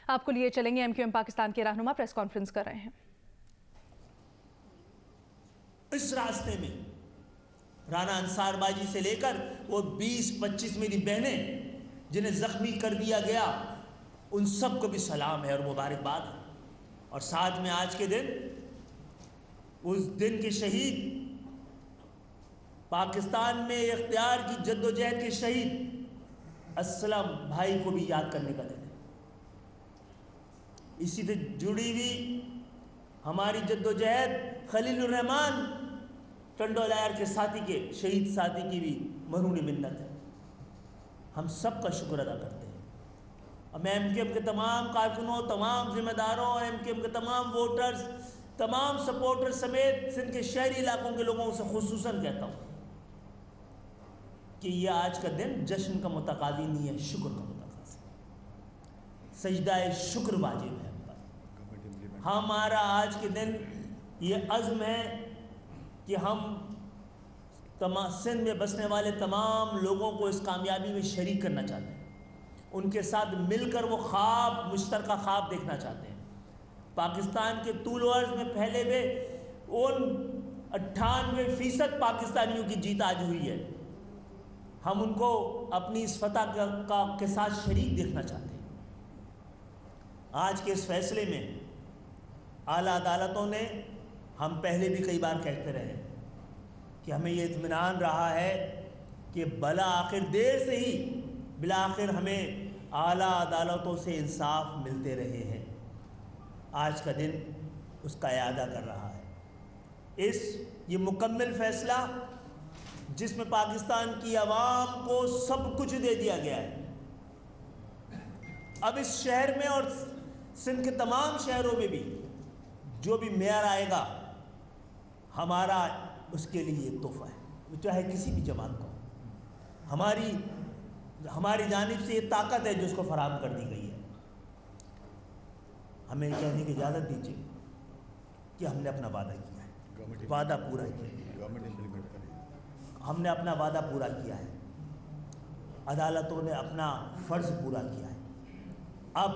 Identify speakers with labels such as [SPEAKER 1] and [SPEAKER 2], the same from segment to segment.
[SPEAKER 1] آپ کو لیے چلیں گے MQM پاکستان کے رہنما پریس کانفرنس کر رہے ہیں.
[SPEAKER 2] اس راستے میں رانا انصار باجی سے لے کر وہ 20-25 میری بہنیں جنہیں زخمی کر دیا گیا ان سب کو بھی سلام ہے اور مبارکباد ہے. اور ساتھ میں آج کے دن اس دن کے شہید پاکستان میں اختیار کی جدوجہد کے شہید اسلم بھائی کو بھی یاد کرنے کا دن ہے. اسی سے جڑی ہوئی ہماری جدوجہد خلیل الرحمان ٹنڈو لائر کے ساتھی کے شہید ساتھی کی بھی مرہون منت ہے. ہم سب کا شکر ادا کرتے ہیں. اور میں MQM کے تمام کارکنوں، تمام ذمہ داروں، MQM کے تمام ووٹرز، تمام سپورٹر سمیت سندھ کے شہری علاقوں کے لوگوں سے خصوصاً کہتا ہوں کہ یہ آج کا دن جشن کا متقاضی نہیں ہے، شکر کا متقاضی. سجدہ شکر واجب ہے ہم پر. ہمارا آج کے دن یہ عزم ہے کہ ہم سندھ میں بسنے والے تمام لوگوں کو اس کامیابی میں شریک کرنا چاہتے ہیں. ان کے ساتھ مل کر وہ خواب، مشترکہ خواب دیکھنا چاہتے ہیں. پاکستان کے طول و عرض میں پھیلے ہوئے ان 98% پاکستانیوں کی جیت آج ہوئی ہے. ہم ان کو اپنی اس فتح کے ساتھ شریک دیکھنا چاہتے ہیں. آج کے اس فیصلے میں اعلیٰ عدالتوں نے، ہم پہلے بھی کئی بار کہتے رہے کہ ہمیں یہ اطمینان رہا ہے کہ بالآخر دیر سے ہی بالآخر ہمیں اعلیٰ عدالتوں سے انصاف ملتے رہے ہیں. آج کا دن اس کا اعادہ کر رہا ہے. یہ مکمل فیصلہ جس میں پاکستان کی عوام کو سب کچھ دے دیا گیا ہے. اب اس شہر میں اور سندھ کے تمام شہروں میں بھی جو بھی میئر آئے گا ہمارا اس کے لیے ایک تحفہ ہے، چاہے کسی بھی جماعت کو. ہماری جانب سے یہ طاقت ہے جو اس کو فراہم کر دی گئی ہے. ہمیں کہنے کی اجازت دیجیے کہ ہم نے اپنا وعدہ کیا ہے، وعدہ پورا کیا. ہم نے اپنا وعدہ پورا کیا ہے. عدالتوں نے اپنا فرض پورا کیا ہے. اب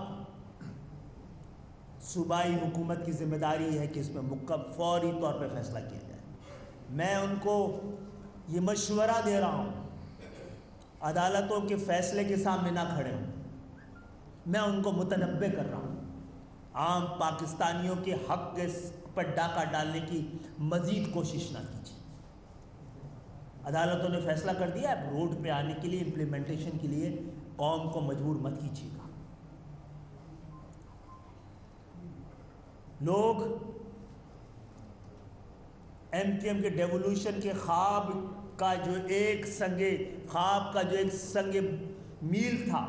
[SPEAKER 2] صوبائی حکومت کی ذمہ داری ہے کہ اس میں فوری طور پہ فیصلہ کیا جائے. میں ان کو یہ مشورہ دے رہا ہوں، عدالتوں کے فیصلے کے سامنے نہ کھڑے ہوں. میں ان کو متنبہ کر رہا ہوں، عام پاکستانیوں کے حق پر ڈاکہ ڈالنے کی مزید کوشش نہ کیجیے. عدالتوں نے فیصلہ کر دیا، اب روڈ پہ آنے کے لیے، امپلیمنٹیشن کے لیے قوم کو مجبور مت کیجیے گا. لوگ MQM کے ڈیولوشن کے خواب کا جو ایک سنگ میل تھا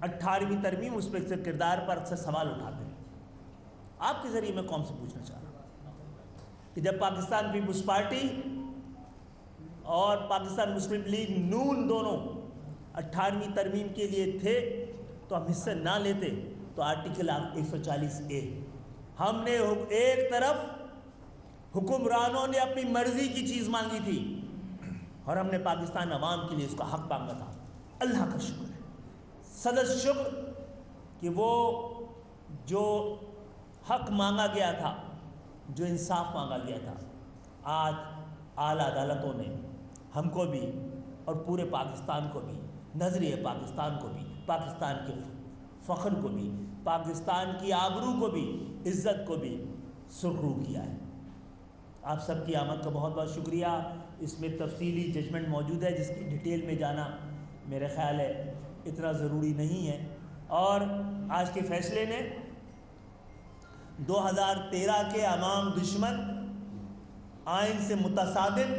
[SPEAKER 2] 18ویں ترمیم، اس پہ کردار پر اکثر سوال اٹھاتے ہیں. آپ کے ذریعے میں قوم سے پوچھنا چاہ رہا ہوں کہ جب پاکستان پیپلز پارٹی اور پاکستان مسلم لیگ نون دونوں 18ویں ترمیم کے لیے تھے تو ہم حصہ نہ لیتے تو آرٹیکل 140A، ہم نے ایک طرف حکمرانوں نے اپنی مرضی کی چیز مانگی تھی اور ہم نے پاکستان عوام کے لیے اس کا حق مانگا تھا. اللہ کا شکر ہے، صد شکر کہ وہ جو حق مانگا گیا تھا، جو انصاف مانگا گیا تھا، آج اعلیٰ عدالتوں نے ہم کو بھی اور پورے پاکستان کو بھی، نظریہ پاکستان کو بھی، پاکستان کے فخر کو بھی، پاکستان کی آبرو کو بھی، عزت کو بھی سرخرو کیا ہے. آپ سب کی آمد کا بہت بہت شکریہ. اس میں تفصیلی ججمنٹ موجود ہے جس کی ڈیٹیل میں جانا میرے خیال ہے اتنا ضروری نہیں ہے. اور آج کے فیصلے نے 2013 کے عوام دشمن آئین سے متصادم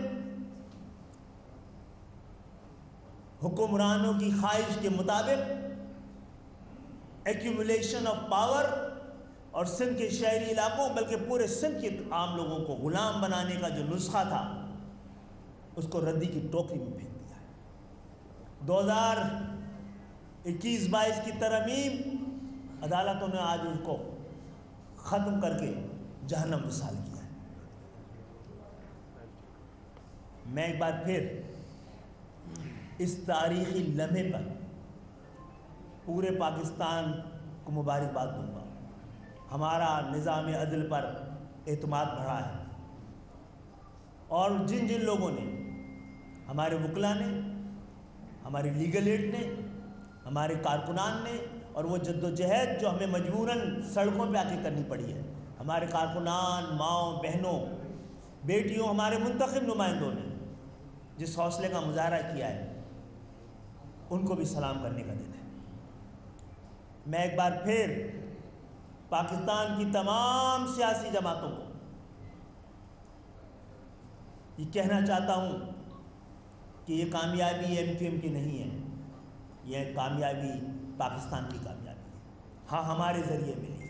[SPEAKER 2] حکمرانوں کی خواہش کے مطابق ایکیومولیشن آف پاور اور سندھ کے شہری علاقوں بلکہ پورے سندھ کے عام لوگوں کو غلام بنانے کا جو نسخہ تھا اس کو ردی کی ٹوکری میں پھینک دیا ہے. 2021-22 کی ترمیم عدالتوں نے آج اس کو ختم کر کے جہنم وصال کیا ہے. میں ایک بار پھر اس تاریخی لمحے پر پورے پاکستان کو مبارکباد دوں گا. ہمارا نظام عدل پر اعتماد بڑھا ہے اور جن جن لوگوں نے، ہمارے وکلاء نے، ہمارے لیگل ایڈ نے، ہمارے کارکنان نے، اور وہ جدوجہد جو ہمیں مجبوراً سڑکوں پہ آ کے کرنی پڑی ہے، ہمارے کارکنان، ماؤں، بہنوں، بیٹیوں، ہمارے منتخب نمائندوں نے جس حوصلے کا مظاہرہ کیا ہے، ان کو بھی سلام کرنے کا دن ہے. میں ایک بار پھر پاکستان کی تمام سیاسی جماعتوں کو یہ کہنا چاہتا ہوں کہ یہ کامیابی ایم کیو ایم کی نہیں ہے، یہ کامیابی پاکستان کی کامیابی ہے. ہاں، ہمارے ذریعے ملی ہے،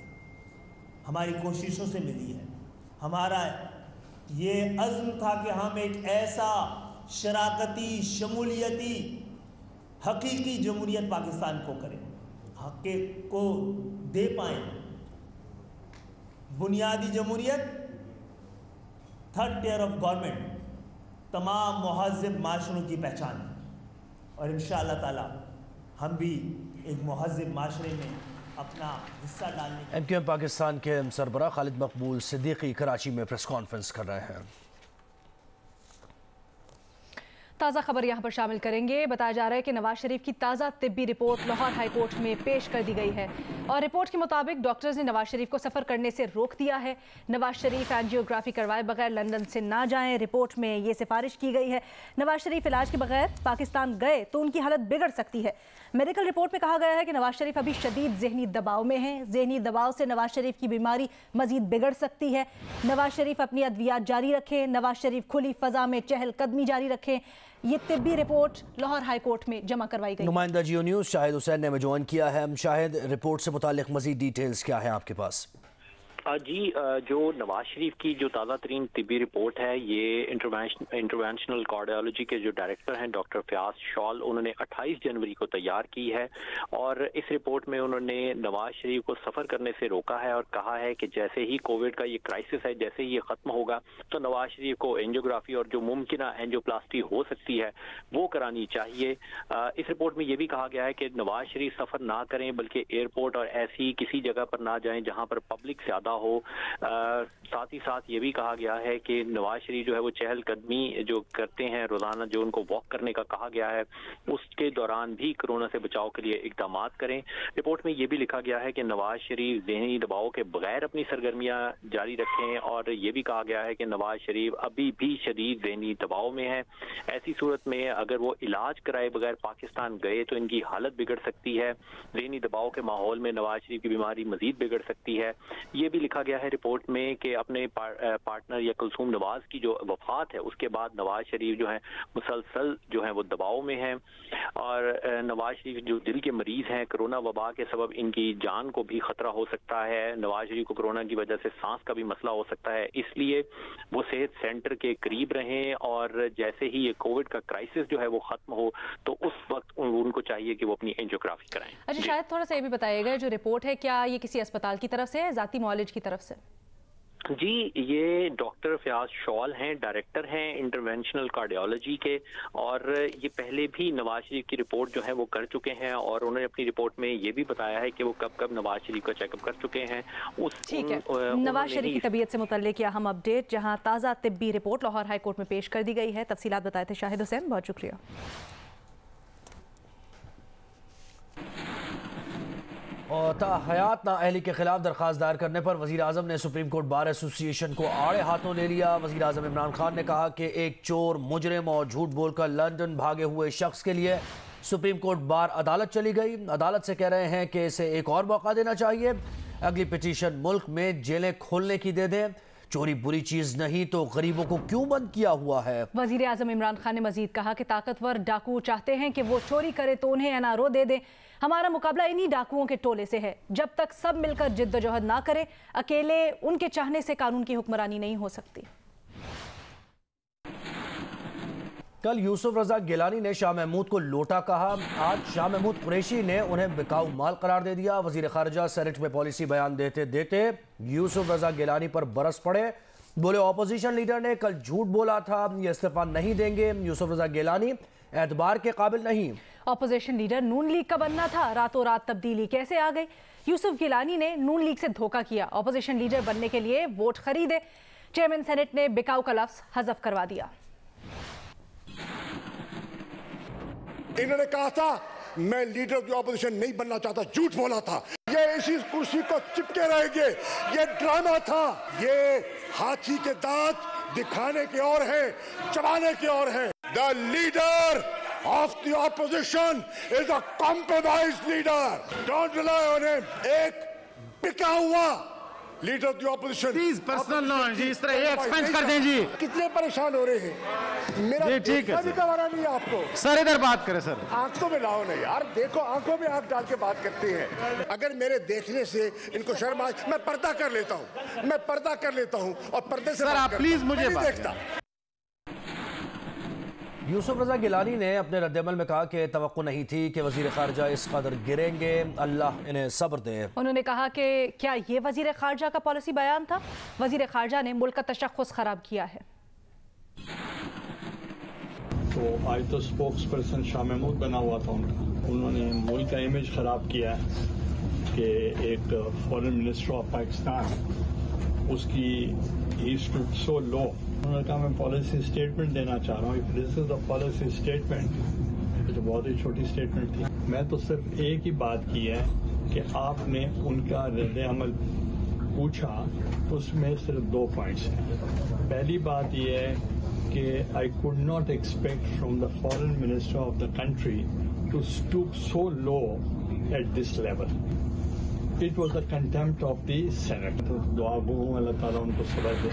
[SPEAKER 2] ہماری کوششوں سے ملی ہے. ہمارا یہ عزم تھا کہ ہم ایک ایسا شراکتی، شمولیتی، حقیقی جمہوریت پاکستان کو کریں، حق کو دے پائیں. بنیادی جمہوریت، تھرڈ ٹیئر آف گورنمنٹ تمام مہذب معاشروں کی پہچان ہے، اور انشاءاللہ تعالی ہم بھی ایک مہذب معاشرے میں اپنا حصہ ڈالنے.
[SPEAKER 3] ایم کیو ایم پاکستان کے سربراہ خالد مقبول صدیقی کراچی میں پریس کانفرنس کر رہے ہیں.
[SPEAKER 1] تازہ خبر یہاں پر شامل کریں گے. بتایا جا رہا ہے کہ نواز شریف کی تازہ طبی رپورٹ لاہور ہائی کورٹ میں پیش کر دی گئی ہے اور رپورٹ کے مطابق ڈاکٹرز نے نواز شریف کو سفر کرنے سے روک دیا ہے. نواز شریف اینجیوگرافی کروائے بغیر لندن سے نہ جائیں، رپورٹ میں یہ سفارش کی گئی ہے. نواز شریف علاج کے بغیر پاکستان گئے تو ان کی حالت بگڑ سکتی ہے. میڈیکل رپورٹ میں کہا گیا ہے کہ نواز شریف ابھی شدید ذہنی دباؤ میں ہیں. ذہنی دباؤ سے نواز شریف کی بیماری مزید بگڑ سکتی ہے. نواز شریف اپنی ادویات جاری رکھیں، نواز شریف کھلی فضا میں چہل قدمی جاری رکھیں. یہ طبی رپورٹ لاہور ہائی کورٹ میں جمع کروائی گئی.
[SPEAKER 3] نمائندہ جیو نیوز شاہد حسین نے ہمیں جوائن کیا ہے. شاہد، رپورٹ سے متعلق مزید ڈیٹیلز کیا ہیں آپ کے پاس؟
[SPEAKER 4] جی، جو نواز شریف کی جو تازہ ترین طبی رپورٹ ہے، یہ انٹروینشنل کارڈیالوجی کے جو ڈائریکٹر ہیں ڈاکٹر فیاض شال، انہوں نے 28 جنوری کو تیار کی ہے اور اس رپورٹ میں انہوں نے نواز شریف کو سفر کرنے سے روکا ہے اور کہا ہے کہ جیسے ہی کووڈ کا یہ کرائسس ہے، جیسے ہی یہ ختم ہوگا تو نواز شریف کو اینجیوگرافی اور جو ممکنہ اینجیوپلاسٹی ہو سکتی ہے وہ کرانی چاہیے. اس رپورٹ میں یہ بھی کہا گیا ہے کہ نواز شریف سفر نہ کریں بلکہ ایئرپورٹ اور ایسی کسی جگہ پر نہ جائیں جہاں پر پبلک زیادہ ہو. ساتھ ہی ساتھ یہ بھی کہا گیا ہے کہ نواز شریف جو ہے وہ چہل قدمی جو کرتے ہیں روزانہ، جو ان کو واک کرنے کا کہا گیا ہے، اس کے دوران بھی کورونا سے بچاؤ کے لیے اقدامات کریں. رپورٹ میں یہ بھی لکھا گیا ہے کہ نواز شریف ذہنی دباؤ کے بغیر اپنی سرگرمیاں جاری رکھیں اور یہ بھی کہا گیا ہے کہ نواز شریف ابھی بھی شدید ذہنی دباؤ میں ہے. ایسی صورت میں اگر وہ علاج کرائے بغیر پاکستان گئے تو ان کی حالت بگڑ سکتی ہے. ذہنی دباؤ کے ماحول میں نواز شریف کی بیماری مزید بگڑ سکتی ہے. یہ بھی لکھا گیا ہے رپورٹ میں کہ اپنے پارٹنر یا کلثوم نواز کی جو وفات ہے اس کے بعد نواز شریف جو ہیں مسلسل جو ہیں وہ دباؤ میں ہیں اور نواز شریف جو دل کے مریض ہیں، کرونا وبا کے سبب ان کی جان کو بھی خطرہ ہو سکتا ہے. نواز شریف کو کرونا کی وجہ سے سانس کا بھی مسئلہ ہو سکتا ہے، اس لیے وہ صحت سینٹر کے قریب رہیں اور جیسے ہی یہ کووڈ کا کرائسس جو ہے وہ ختم ہو تو اس وقت ان کو چاہیے کہ وہ اپنی اینجیوگرافی کرائیں.
[SPEAKER 1] اچھا، شاید تھوڑا سا یہ بھی بتائیے گا، جو رپورٹ ہے کیا یہ کسی اسپتال کی طرف سے ہے، ذاتی معالج کی طرف سے؟
[SPEAKER 4] جی، یہ ڈاکٹر فیاض شال ہیں، ڈائریکٹر ہیں انٹروینشنل کارڈیالوجی کے، اور یہ پہلے بھی نواز شریف کی رپورٹ جو ہے وہ کر چکے ہیں اور انہوں نے اپنی رپورٹ میں یہ بھی بتایا ہے کہ وہ کب کب نواز شریف کا چیک اپ کر چکے ہیں.
[SPEAKER 1] ٹھیک ہے، نواز شریف کی طبیعت سے متعلق اہم اپڈیٹ، جہاں تازہ طبی رپورٹ لاہور ہائی کورٹ میں پیش کر دی گئی ہے. تفصیلات بتائے تھے شاہد حسین، بہت شکریہ.
[SPEAKER 3] اور حیات نااہلی کے خلاف درخواست دائر کرنے پر وزیراعظم نے سپریم کورٹ بار ایسوسی ایشن کو آڑے ہاتھوں لے لیا. وزیراعظم عمران خان نے کہا کہ ایک چور، مجرم اور جھوٹ بول کر لندن بھاگے ہوئے شخص کے لیے سپریم کورٹ بار عدالت چلی گئی. عدالت سے کہہ رہے ہیں کہ اسے ایک اور موقع دینا چاہیے. اگلی پٹیشن ملک میں جیلیں کھولنے کی دے دیں. چوری بری چیز نہیں تو غریبوں کو کیوں بند کیا ہوا ہے؟
[SPEAKER 1] وزیر اعظم عمران خان نے مزید کہا کہ طاقتور ڈاکو چاہتے ہیں کہ وہ چوری کرے تو انہیں NRO دے دیں. ہمارا مقابلہ انہی ڈاکوؤں کے ٹولے سے ہے. جب تک سب مل کر جد و جہد نہ کرے، اکیلے ان کے چاہنے سے قانون کی حکمرانی نہیں ہو سکتی.
[SPEAKER 3] کل یوسف رضا گیلانی نے شاہ محمود کو لوٹا کہا. آج شاہ محمود قریشی نے انہیں بکاؤ مال قرار دے دیا. وزیر خارجہ سینٹ میں پالیسی بیان دیتے یوسف رضا گیلانی پر برس پڑے. بولے اپوزیشن لیڈر نے کل جھوٹ بولا تھا، یہ استعفیٰ نہیں دیں گے. یوسف رضا گیلانی اعتبار کے قابل نہیں.
[SPEAKER 1] اپوزیشن لیڈر نون لیگ کا بننا تھا، راتوں رات تبدیلی کیسے آ گئی؟ یوسف گیلانی نے نون لیگ سے دھوکہ کیا، اپوزیشن لیڈر بننے کے لیے ووٹ خریدے، چیئرمین سینٹ نے بکاؤ کا لفظ حذف کروا دیا۔
[SPEAKER 5] انہوں نے کہا تھا میں لیڈر آف دی اپوزیشن نہیں بننا چاہتا، جھوٹ بولا تھا، یہ اسی کرسی کو چپکے رہیں گے، یہ ڈرامہ تھا، یہ ہاتھی کے دانت دکھانے کے اور ہیں، چبانے کے اور ہیں۔ The leader of the opposition is a compromised leader. Don't rely on him. ایک بکا ہوا leader of the opposition.
[SPEAKER 6] Please personal نہ ہوں جی، اس طرح یہ ایکسپینس کر دیں جی۔
[SPEAKER 5] کتنے پریشان ہو رہے ہیں، میرا دیکھنا بھی گوارا نہیں ہے آپ کو۔
[SPEAKER 6] سر ادھر بات کریں سر،
[SPEAKER 5] آنکھوں میں لاؤ نہیں یار، دیکھو آنکھوں میں آنکھ ڈال کے بات کرتے ہیں۔ اگر میرے دیکھنے سے ان کو شرم آئے، میں پردہ کر لیتا ہوں، میں پردہ کر لیتا ہوں اور پردے سے
[SPEAKER 6] سر آپ پلیز مجھے بات
[SPEAKER 5] دیکھتا۔
[SPEAKER 3] یوسف رضا گیلانی نے اپنے رد عمل میں کہا کہ توقع نہیں تھی کہ وزیر خارجہ اس قدر گریں گے، اللہ انہیں صبر دے۔
[SPEAKER 1] انہوں نے کہا کہ کیا یہ وزیر خارجہ کا پالیسی بیان تھا؟ وزیر خارجہ نے ملک کا تشخص خراب کیا ہے۔
[SPEAKER 7] تو آج تو اسپوکس پرسن شاہ محمود بنا ہوا تھا ان کا، انہوں نے ملک کا امیج خراب کیا ہے کہ ایک فارن منسٹر آف پاکستان اس کی ہی اسٹوڈ سو لو۔ انہوں نے کہا میں پالیسی اسٹیٹمنٹ دینا چاہ رہا ہوں، if this is a policy statement, تو بہت ہی چھوٹی اسٹیٹمنٹ تھی۔ میں تو صرف ایک ہی بات کی ہے کہ آپ نے ان کا رد عمل پوچھا، اس میں صرف 2 پوائنٹس ہیں۔ پہلی بات یہ ہے کہ I could not expect from the foreign minister of the country to stoop so low at this level. It was a contempt of the Senate. دعا گو اللہ تعالیٰ ان کو صبر دے۔